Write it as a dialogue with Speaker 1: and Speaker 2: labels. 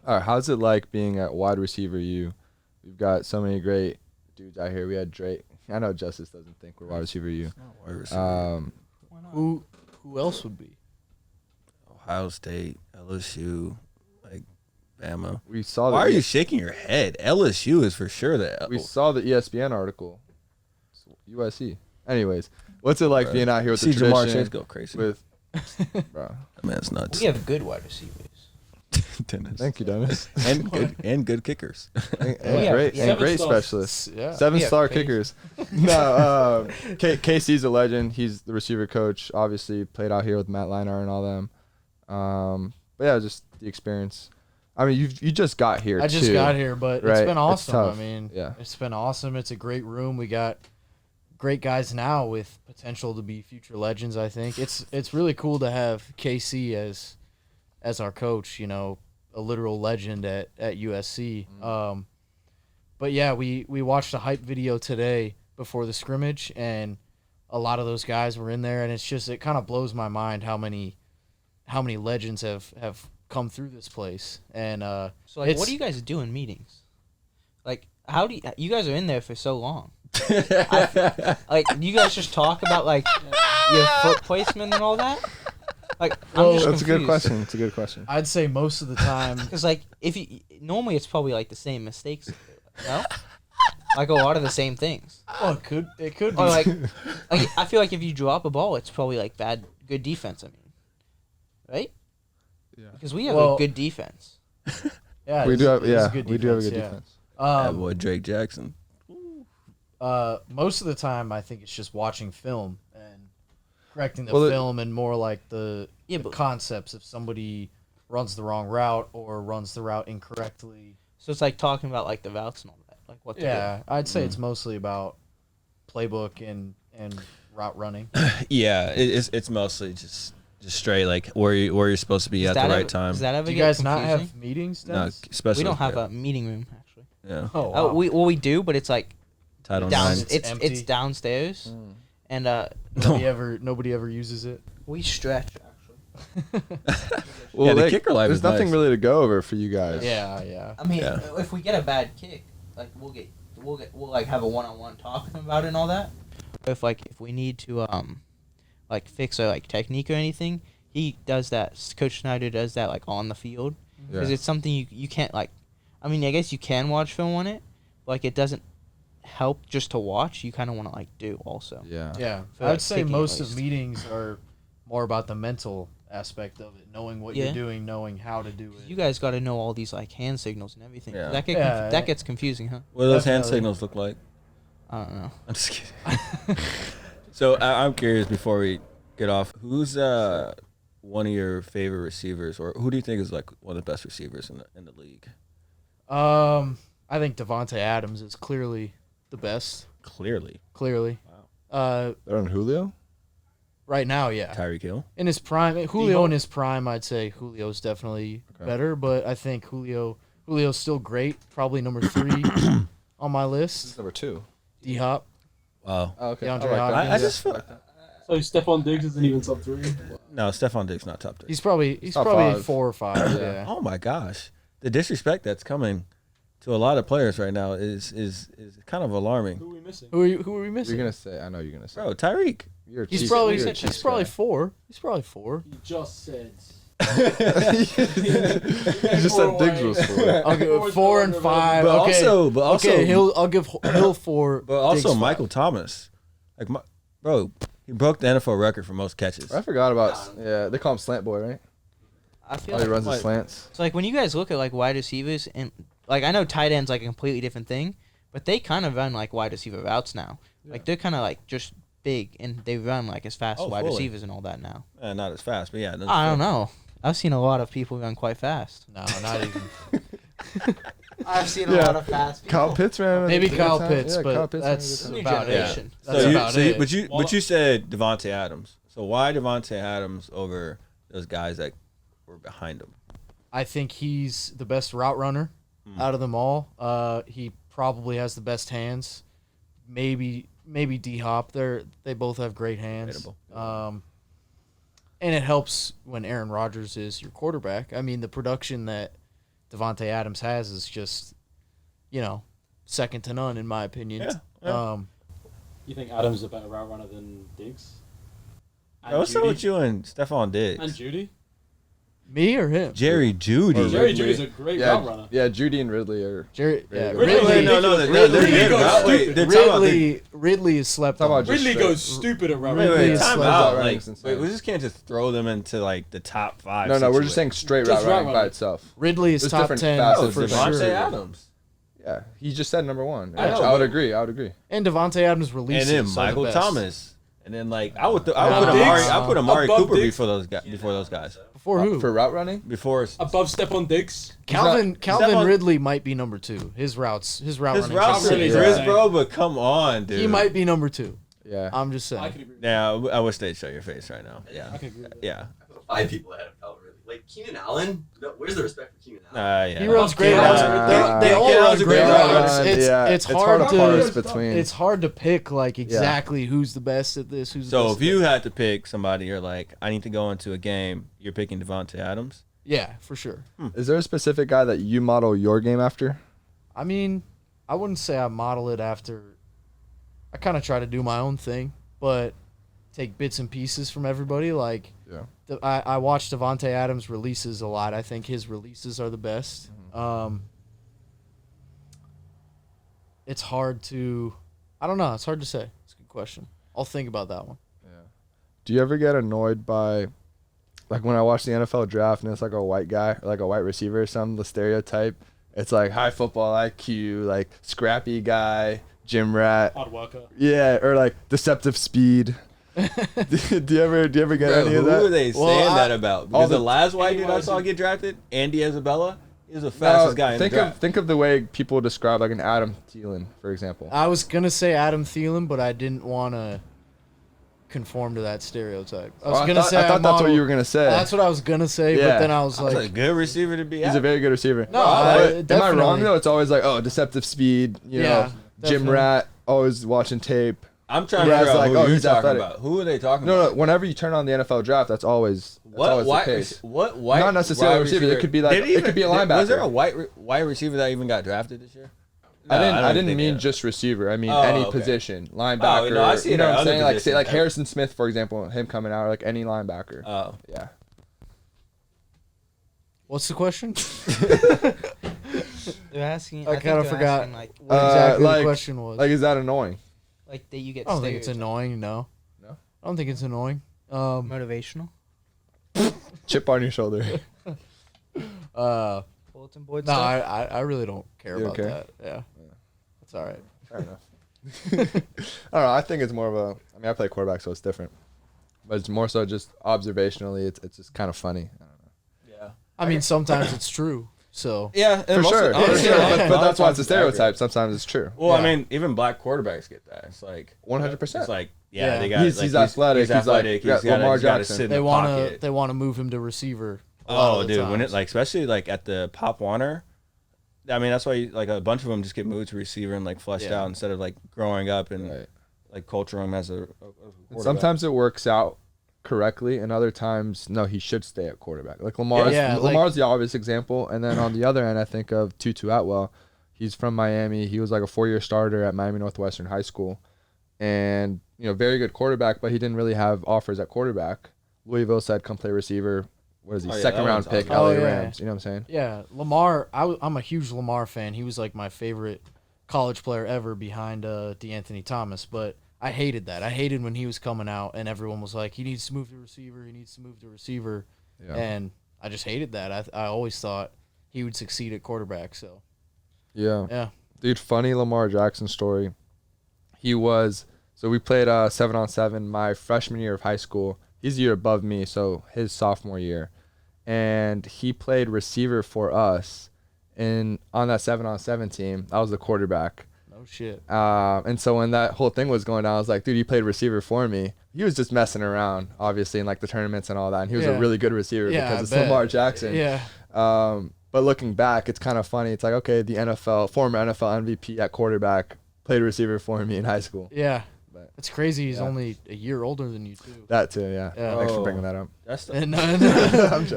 Speaker 1: All right, how's it like being at wide receiver U? We've got so many great dudes out here. We had Drake. I know Justice doesn't think we're wide receiver U.
Speaker 2: It's not wide receiver.
Speaker 3: Why not?
Speaker 4: Who else would be?
Speaker 2: Ohio State, LSU, like Bama.
Speaker 1: We saw.
Speaker 2: Why are you shaking your head? LSU is for sure that.
Speaker 1: We saw the ESPN article. USC. Anyways, what's it like being out here with the
Speaker 2: Jamar
Speaker 1: tradition?
Speaker 2: Chase go crazy.
Speaker 1: With, bro.
Speaker 2: That man's nuts.
Speaker 3: We have good wide receivers.
Speaker 2: Dennis.
Speaker 1: Thank you, Dennis.
Speaker 2: and good kickers.
Speaker 1: and great specialists.
Speaker 4: Yeah.
Speaker 1: 7-star kickers. No, KC's a legend. He's the receiver coach. Obviously, played out here with Matt Leinar and all them. But yeah, just the experience. I mean, you just got here.
Speaker 4: I just got here, but
Speaker 1: right?
Speaker 4: it's been awesome.
Speaker 1: Tough.
Speaker 4: I mean,
Speaker 1: yeah,
Speaker 4: it's been awesome. It's a great room. We got great guys now with potential to be future legends. I think it's really cool to have KC as our coach. You know, a literal legend at USC. But yeah, we watched a hype video today before the scrimmage, and a lot of those guys were in there, and it kind of blows my mind how many legends have come through this place. And
Speaker 3: So like, what do you guys do in meetings? Like, how do you guys are in there for so long? Like, you guys just talk about like your foot placement and all that? Like, I'm just
Speaker 1: that's
Speaker 3: confused.
Speaker 1: a good question. It's a good question.
Speaker 4: I'd say most of the time,
Speaker 3: Because like, normally it's probably like the same mistakes. No, like a lot of the same things.
Speaker 4: oh, it could be.
Speaker 3: Or like I feel like if you drop a ball, it's probably like good defense. I mean, right?
Speaker 1: Yeah.
Speaker 3: Because we have
Speaker 4: Well-
Speaker 3: a good defense.
Speaker 4: yeah,
Speaker 1: We
Speaker 4: it's-
Speaker 1: do have.
Speaker 4: it's
Speaker 1: Yeah,
Speaker 4: good
Speaker 1: we do have a good
Speaker 4: yeah.
Speaker 1: defense.
Speaker 2: That boy Drake Jackson.
Speaker 4: Most of the time, I think it's just watching film and correcting the
Speaker 1: Well,
Speaker 4: film and more like the
Speaker 3: Yeah,
Speaker 4: the
Speaker 3: but-
Speaker 4: concepts. If somebody runs the wrong route or runs the route incorrectly,
Speaker 3: So it's like talking about like the routes and all that, like what to
Speaker 4: yeah, I'd say it's mostly about playbook and route running.
Speaker 2: Yeah, it's mostly just straight like where you're supposed to be
Speaker 3: do.
Speaker 2: at the right time.
Speaker 3: Does that ever
Speaker 4: Do you
Speaker 3: get
Speaker 4: guys
Speaker 3: confusing?
Speaker 4: not have meetings?
Speaker 2: No,
Speaker 4: Dennis?
Speaker 2: especially
Speaker 3: We don't have a meeting room actually.
Speaker 2: yeah.
Speaker 4: Oh, wow.
Speaker 3: We do, but it's like
Speaker 2: Title
Speaker 3: down.
Speaker 2: IX.
Speaker 4: It's empty.
Speaker 3: It's downstairs, and
Speaker 4: nobody ever uses it.
Speaker 3: we stretch actually.
Speaker 1: Well,
Speaker 2: Yeah, the
Speaker 1: like,
Speaker 2: kicker life
Speaker 1: there's
Speaker 2: is
Speaker 1: nothing
Speaker 2: nice.
Speaker 1: really to go over for you guys.
Speaker 4: Yeah.
Speaker 3: I mean,
Speaker 2: Yeah.
Speaker 3: if we get a bad kick, like we'll like have a one-on-one talking about it and all that. If we need to like fix our like technique or anything, he does that. Coach Snyder does that like on the field because
Speaker 1: Yeah.
Speaker 3: it's something you can't like. I mean, I guess you can watch film on it, but like it doesn't help just to watch. You kind of want to like do also.
Speaker 1: Yeah.
Speaker 4: Yeah,
Speaker 3: For,
Speaker 4: I'd
Speaker 3: like,
Speaker 4: say
Speaker 3: kicking at
Speaker 4: most of
Speaker 3: least.
Speaker 4: meetings are more about the mental aspect of it, knowing what
Speaker 3: Yeah.
Speaker 4: you're doing, knowing how to do it.
Speaker 3: You guys got to know all these like hand signals and everything.
Speaker 2: Yeah.
Speaker 4: Yeah.
Speaker 3: That gets confusing, huh?
Speaker 2: What do those hand
Speaker 4: Definitely.
Speaker 2: signals look like?
Speaker 3: I don't know.
Speaker 2: I'm just kidding. So I'm curious before we get off, who's one of your favorite receivers, or who do you think is like one of the best receivers in the league?
Speaker 4: I think Devontae Adams is clearly the best.
Speaker 2: Clearly,
Speaker 4: Clearly.
Speaker 2: Wow.
Speaker 1: They're on Julio.
Speaker 4: Right now, yeah.
Speaker 2: Tyreek Hill.
Speaker 4: In his prime, Julio in his prime, I'd say Julio's definitely better, but I think Julio's still great. Probably number 3 on my list.
Speaker 1: Number 2.
Speaker 4: D-Hop.
Speaker 2: Wow.
Speaker 1: Oh, okay.
Speaker 4: DeAndre
Speaker 1: I like that.
Speaker 4: Hopkins.
Speaker 2: I just feel
Speaker 5: So Stephon Diggs isn't even sub 3.
Speaker 2: no. Stephon Diggs not top 3.
Speaker 4: He's probably
Speaker 1: Top 5.
Speaker 4: 4 or 5. Yeah.
Speaker 2: Oh my gosh, the disrespect that's coming to a lot of players right now is kind of alarming.
Speaker 5: Who are we missing?
Speaker 4: Who are we
Speaker 1: You're
Speaker 4: missing?
Speaker 1: gonna say. I know you're gonna say.
Speaker 2: Bro, Tyreek.
Speaker 1: You're a
Speaker 4: He's
Speaker 1: cheat-
Speaker 4: probably
Speaker 1: you're a cheat
Speaker 4: he's probably
Speaker 1: guy.
Speaker 4: 4. He's probably 4.
Speaker 5: He just said.
Speaker 1: You just said Diggs was 4.
Speaker 4: I'll give 4 and 5.
Speaker 2: But
Speaker 4: okay.
Speaker 2: also,
Speaker 4: Okay, I'll give Hill 4.
Speaker 2: but also
Speaker 4: Diggs 5.
Speaker 2: Michael Thomas, like bro, he broke the NFL record for most catches.
Speaker 1: I forgot about. Yeah, they call him Slant Boy, right?
Speaker 3: I feel
Speaker 1: Oh,
Speaker 3: like
Speaker 1: he runs
Speaker 2: what?
Speaker 1: the slants.
Speaker 3: So like when you guys look at like wide receivers and like I know tight ends like a completely different thing, but they kind of run like wide receiver routes now. Like they're kind of like just big and they run like as fast as wide
Speaker 2: fully.
Speaker 3: receivers and all that now.
Speaker 2: Not as fast, but yeah.
Speaker 3: I don't know. I've seen a lot of people run quite fast.
Speaker 4: No, not even.
Speaker 3: I've seen
Speaker 1: Yeah.
Speaker 3: a lot of fast
Speaker 1: Kyle Pitts, man.
Speaker 4: Maybe
Speaker 1: Good
Speaker 4: Kyle
Speaker 1: time.
Speaker 4: Pitts,
Speaker 1: Yeah,
Speaker 4: but
Speaker 1: Kyle Pitts, man,
Speaker 4: that's
Speaker 1: good
Speaker 3: New
Speaker 1: time.
Speaker 4: about
Speaker 3: generation.
Speaker 4: it. That's about it.
Speaker 2: But you said Devontae Adams. So why Devontae Adams over those guys that were behind him?
Speaker 4: I think he's the best route runner out of them all. He probably has the best hands. Maybe D-Hop. They both have great hands.
Speaker 2: Debatable.
Speaker 4: And it helps when Aaron Rodgers is your quarterback. I mean, the production that Devontae Adams has is just, second to none in my opinion.
Speaker 2: Yeah.
Speaker 5: You think Adams is a better route runner than Diggs?
Speaker 2: Yo, what's up with you and Stephon Diggs?
Speaker 5: And Judy?
Speaker 4: Me or him?
Speaker 2: Jerry Judy.
Speaker 5: Jerry Judy's a great route runner.
Speaker 1: Yeah, Judy and Ridley are.
Speaker 5: Ridley
Speaker 4: Ridley is slept on.
Speaker 5: Ridley goes stupid at route
Speaker 2: Wait,
Speaker 5: running.
Speaker 2: time out. We just can't just throw them into like the top 5.
Speaker 1: No, we're just saying straight route running by itself.
Speaker 4: Ridley is
Speaker 1: There's
Speaker 4: top
Speaker 1: different
Speaker 4: 10
Speaker 1: facets
Speaker 4: for
Speaker 1: of
Speaker 2: Devontae
Speaker 4: sure.
Speaker 2: Adams.
Speaker 1: Yeah, he just said number 1.
Speaker 2: I know,
Speaker 1: I would agree.
Speaker 4: And Devontae Adams releases.
Speaker 2: And then Michael
Speaker 4: are the best.
Speaker 2: Thomas. And then I would put
Speaker 5: Diggs?
Speaker 2: Amari
Speaker 5: Above
Speaker 2: Cooper
Speaker 5: Diggs?
Speaker 2: before those guys.
Speaker 4: Before who?
Speaker 1: For route running?
Speaker 2: Before
Speaker 5: Above Stephon Diggs?
Speaker 4: Calvin
Speaker 2: Stephon-
Speaker 4: Ridley might be number 2. His route
Speaker 2: his
Speaker 4: running.
Speaker 2: routes are
Speaker 5: Ridley's
Speaker 2: Chris,
Speaker 5: insane.
Speaker 2: bro, but come on, dude.
Speaker 4: He might be number 2.
Speaker 1: Yeah.
Speaker 4: I'm just
Speaker 5: I
Speaker 4: saying.
Speaker 5: could agree with
Speaker 2: Yeah, I wish they'd show your face right now. Yeah.
Speaker 5: I could agree with that.
Speaker 2: Yeah.
Speaker 6: 5 people ahead of Calvin Ridley. Like Keenan Allen, where's the respect for Keenan Allen?
Speaker 2: Yeah.
Speaker 4: He runs great
Speaker 5: Yeah.
Speaker 4: routes. They all
Speaker 2: Yeah,
Speaker 4: run
Speaker 2: it's a
Speaker 4: great
Speaker 2: great
Speaker 4: routes.
Speaker 2: route.
Speaker 4: It's hard
Speaker 1: to
Speaker 4: to
Speaker 1: parse between.
Speaker 4: It's hard to pick like exactly who's the best at this. Who's the
Speaker 2: So
Speaker 4: best
Speaker 2: if
Speaker 4: at
Speaker 2: you
Speaker 4: that.
Speaker 2: had to pick somebody, you're like, I need to go into a game, you're picking Devontae Adams?
Speaker 4: Yeah, for sure.
Speaker 1: Is there a specific guy that you model your game after?
Speaker 4: I mean, I wouldn't say I model it after. I kind of try to do my own thing, but take bits and pieces from everybody. Like,
Speaker 1: Yeah.
Speaker 4: I watch Devontae Adams releases a lot. I think his releases are the best. It's hard to. I don't know. It's hard to say. It's a good question. I'll think about that one.
Speaker 1: Do you ever get annoyed by, like when I watch the NFL draft and it's like a white guy, or like a white receiver or something, the stereotype? It's like high football IQ, like scrappy guy, gym rat.
Speaker 5: Hard worker.
Speaker 1: Yeah, or like deceptive speed. do you ever get
Speaker 2: Bro,
Speaker 1: any of
Speaker 2: who
Speaker 1: that?
Speaker 2: are they saying that about? Because the last white dude I
Speaker 5: anyone
Speaker 2: saw
Speaker 5: who-
Speaker 2: get drafted, Andy Isabella, he was the
Speaker 1: No,
Speaker 2: fastest guy in the draft.
Speaker 1: think of the way people describe like an Adam Thielen, for example.
Speaker 4: I was gonna say Adam Thielen, but I didn't want to conform to that stereotype. I was gonna say
Speaker 1: I thought that's what you were gonna say.
Speaker 4: That's what I was gonna say, but
Speaker 1: Yeah.
Speaker 4: then I was
Speaker 2: That's
Speaker 4: like,
Speaker 2: a good receiver to be
Speaker 1: He's
Speaker 2: at.
Speaker 1: a very good receiver.
Speaker 4: No,
Speaker 1: But am I
Speaker 4: definitely.
Speaker 1: wrong though? It's always like, oh, deceptive speed,
Speaker 4: Yeah,
Speaker 1: know, gym
Speaker 4: definitely.
Speaker 1: rat, always watching tape.
Speaker 2: I'm trying to
Speaker 1: Yeah,
Speaker 2: figure
Speaker 1: it's
Speaker 2: out
Speaker 1: like,
Speaker 2: who
Speaker 1: oh,
Speaker 2: you're
Speaker 1: he's
Speaker 2: talking
Speaker 1: athletic.
Speaker 2: about. Who are they talking
Speaker 1: No,
Speaker 2: about?
Speaker 1: whenever you turn on the NFL draft, that's always the case.
Speaker 2: What white?
Speaker 1: Not necessarily
Speaker 2: wide
Speaker 1: receiver. It could be like it could be a linebacker.
Speaker 2: Was there a white receiver that even got drafted this year?
Speaker 1: I
Speaker 2: don't
Speaker 1: didn't
Speaker 2: think
Speaker 1: mean
Speaker 2: that.
Speaker 1: just receiver. I mean
Speaker 2: Oh,
Speaker 1: any
Speaker 2: okay.
Speaker 1: position, linebacker.
Speaker 2: no, I see
Speaker 1: you know
Speaker 2: that
Speaker 1: what I'm
Speaker 2: other
Speaker 1: saying? Like say
Speaker 2: positions.
Speaker 1: like Harrison Smith, for example, him coming out, or like any linebacker.
Speaker 2: Oh,
Speaker 1: Yeah.
Speaker 4: "What's the question?"
Speaker 3: They're asking.
Speaker 4: I
Speaker 3: think
Speaker 4: kinda
Speaker 3: they're
Speaker 4: forgot.
Speaker 3: asking, like,
Speaker 4: What exactly
Speaker 1: like-
Speaker 4: the question was?
Speaker 1: Like, is that annoying?
Speaker 3: like that you get.
Speaker 4: I don't think it's
Speaker 3: stereotyped.
Speaker 4: annoying. No,
Speaker 1: No?
Speaker 4: I don't think it's annoying.
Speaker 3: Motivational.
Speaker 1: Chip on your shoulder.
Speaker 3: Bulletin board
Speaker 4: No,
Speaker 3: stuff.
Speaker 4: I really don't care
Speaker 1: You
Speaker 4: about
Speaker 1: don't care?
Speaker 4: that. Yeah, that's all right.
Speaker 1: Fair enough. I don't know. I think it's more of a. I mean, I play quarterback, so it's different. But it's more so just observationally. It's just kind of funny. I don't know.
Speaker 2: yeah.
Speaker 4: I mean, sometimes it's true. So
Speaker 2: Yeah,
Speaker 1: For sure.
Speaker 4: yeah.
Speaker 1: But that's why it's a stereotype. Sometimes it's true.
Speaker 2: Well, I
Speaker 4: Yeah.
Speaker 2: mean, even black quarterbacks get that. It's like
Speaker 1: 100%.
Speaker 2: It's like
Speaker 4: Yeah.
Speaker 2: they got.
Speaker 1: He's athletic,
Speaker 2: He's
Speaker 1: he's like-
Speaker 2: athletic.
Speaker 1: yeah,
Speaker 2: He's got
Speaker 1: Lamar
Speaker 2: he's gotta
Speaker 1: Jackson.
Speaker 2: sit in
Speaker 4: they
Speaker 2: the
Speaker 4: want
Speaker 2: pocket.
Speaker 4: to move him to receiver. a lot
Speaker 2: Oh,
Speaker 4: of the
Speaker 2: dude, when it
Speaker 4: times.
Speaker 2: like especially like at the Pop Warner, I mean that's why like a bunch of them just get moved to receiver and like fleshed
Speaker 4: Yeah.
Speaker 2: out instead of like growing up and
Speaker 1: Right.
Speaker 2: like culture him as a
Speaker 1: And
Speaker 2: quarterback.
Speaker 1: sometimes it works out correctly, and other times, no, he should stay at quarterback. Like Lamar's,
Speaker 4: Yeah, like-
Speaker 1: Lamar's the obvious example. And then on the other end, I think of Tutu Atwell. He's from Miami. He was like a 4-year starter at Miami Northwestern High School. And, very good quarterback, but he didn't really have offers at quarterback. Louisville said, come play receiver. What is he?
Speaker 2: Oh, yeah,
Speaker 1: Second
Speaker 2: that
Speaker 1: round
Speaker 2: one's
Speaker 1: pick,
Speaker 2: awesome.
Speaker 1: LA
Speaker 4: Oh, yeah.
Speaker 1: Rams. You know what I'm saying?
Speaker 4: Yeah, Lamar. I'm a huge Lamar fan. He was like my favorite college player ever behind DeAnthony Thomas. But I hated that. I hated when he was coming out and everyone was like, he needs to move to receiver. He needs to move to receiver.
Speaker 1: Yeah.
Speaker 4: And I just hated that. I always thought he would succeed at quarterback. So yeah,
Speaker 1: Dude, funny Lamar Jackson story. So we played 7-on-7 my freshman year of high school. He's a year above me, so his sophomore year. And he played receiver for us on that 7-on-7 team. I was the quarterback.
Speaker 4: no shit.
Speaker 1: And so when that whole thing was going down, I was like, dude, he played receiver for me. He was just messing around, obviously, in like the tournaments and all that. And he was
Speaker 4: Yeah.
Speaker 1: a really good receiver
Speaker 4: Yeah,
Speaker 1: because
Speaker 4: I
Speaker 1: it's
Speaker 4: bet.
Speaker 1: Lamar Jackson.
Speaker 4: Yeah,
Speaker 1: But looking back, it's kind of funny. It's like, okay, the former NFL MVP at quarterback played receiver for me in high school.
Speaker 4: yeah.
Speaker 1: But
Speaker 4: It's crazy. He's
Speaker 1: yeah.
Speaker 4: only a year older than you too.
Speaker 1: that too, yeah.
Speaker 4: Yeah.
Speaker 1: Thanks for
Speaker 2: Oh.
Speaker 1: bringing that up.
Speaker 2: That's the
Speaker 4: And
Speaker 1: I'm joking.